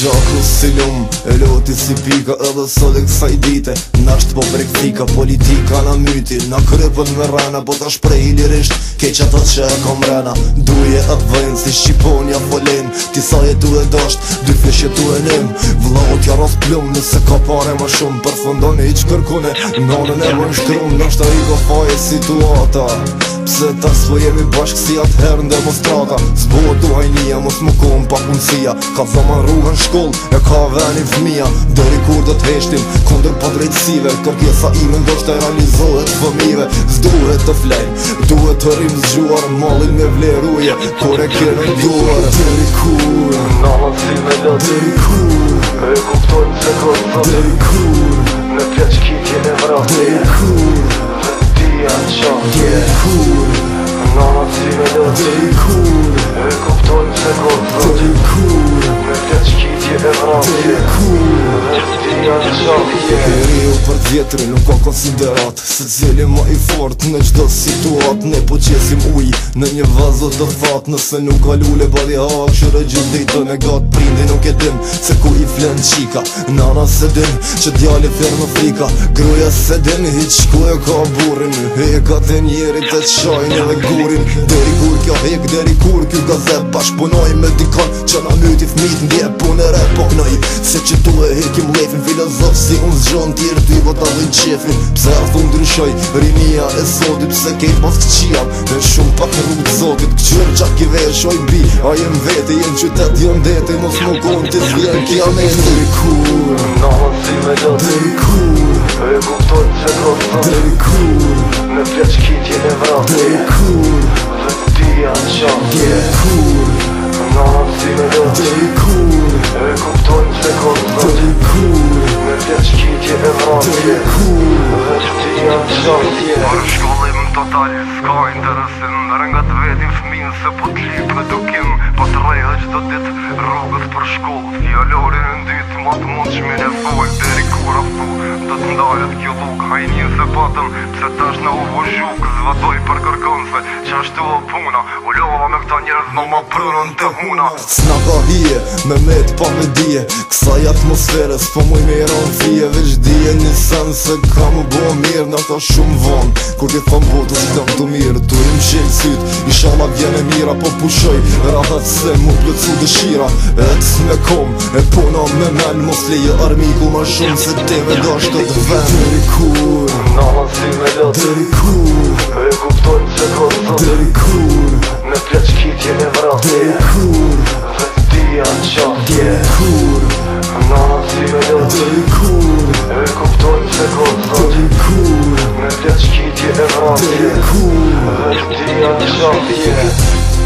Gjaku si lum, e loti si pika edhe sole kësaj dite. Nasht po prektika, politika na myti. Na krypën me rana, po ta shprej lirisht keq ato që e kom rena. Duje atë vëjnë si Shqiponja folin. Ti sa jetu e dasht, dy fish jetu e nim. Vlau t'ja ras plum, nëse ka pare ma shumë. Përfundon e i që kërkune, nonën e vën shkrum. Nashta i ka faje situata, pse ta s'po jemi bashk si atëherë në demonstrata. S'bo duhaj nija, mos më kohën pa punësia. Ka zaman rrugën shkoll, e ka veni fëmija. Dëri kur do t'heshtim, kundër pa drejtësive. Kërkesa ime ndoshta e realizohet fëmive. S'duhet të flejmë, duhet të rrim zgjuar. Mallin me vleruje, kur e kene duar. Dëri kur, nalën si me lët, dëri kur, e kuptojnë se kërë dëri kur, në pjeq kitje e vrati, dëri kur, vetia në qanë, dëri kur, nalën si me lët, dëri kur, e kuptojnë se kërë dëri kur, në pjeq kitje e vrati, dëri kur. vetia në qanë. Riu për vjetri nuk ka konsiderat, se cili ma i fort në gjdo situat. Ne po qesim uj në një vazo të fat. Nëse nuk ka lule bari hak, shërë gjithë ditën e gat. Prindi nuk e dim se ku i flen qika. Nana se din që djali fer në frika. Gruja se din hiq ku e ka burin. Hekat e njerit e qajnë edhe gurin. Deri kur kjo hek, deri kur kjo gazet. Bashkëpunoj me dikon që na myti fmit. Ndje punë e rep po knoj, se që tu e hekim lefin. Filozof si unë zgjon tjerë ty po ta dhejnë qefin. Pse a thu ndryshoj rinia e sotit, pse kejt pas këqijam e shumë pak rrugë zotit. Këqyr qak i veshoj bi, a jem vete, jem qytet, jem dete. Mos më konë t'i zvjen kiamet. Dëri kur, Nalën si me lët, dëri kur, e kuptojnë se kërë dëri kur, në pjeq kitje e vrati, dëri kur, vetia në qanë, dëri kur, nalën si me lët, dëri kur, e kuptojnë se kërë dëri kur, në pjeq kitje e vrati, dëri kur, vetia në qanë. Për shkollim total, s'ka interesim. Nërë nga të vetin fëmin se po t'lip në dukim. Po t'rejhe qdo dit rrugës për shkoll. Fjallorin në dytë ma të mund shmin e fol. Deri kur a thu, do t'ndalet kjo luk. Hajnin se patëm, pse tash në u vozhuk. Zvatoj për kërkonse, që ashtu o puna. U lova me këta njerëz ma ma prënën të huna. s'na ka hije, me met pa me dije. Kësaj atmosferës, po muj me i ron fije. Veç dije një sen se ka më bo mirë. Në ka shumë vonë, kur ti thom botës i kam të mirë. Tu im qelë syt, inshallah vjen e mira. Po pushoj, rahat se mu plëcu dëshira. E t'sme kom, e puna me men. Mos leje armiku ma shumë se te me dasht të të ven. Dëri kur, Nalën si me lët, dëri kur, e kuptojnë se kërë dëri kur, në pjeq kitje e vrati, dëri kur, vetia në qanë, dëri kur, nalën si me lët, dëri kur, e kuptojnë se kërë dëri kur, në pjeq kitje e vrati, dëri kur. vetia në qanë.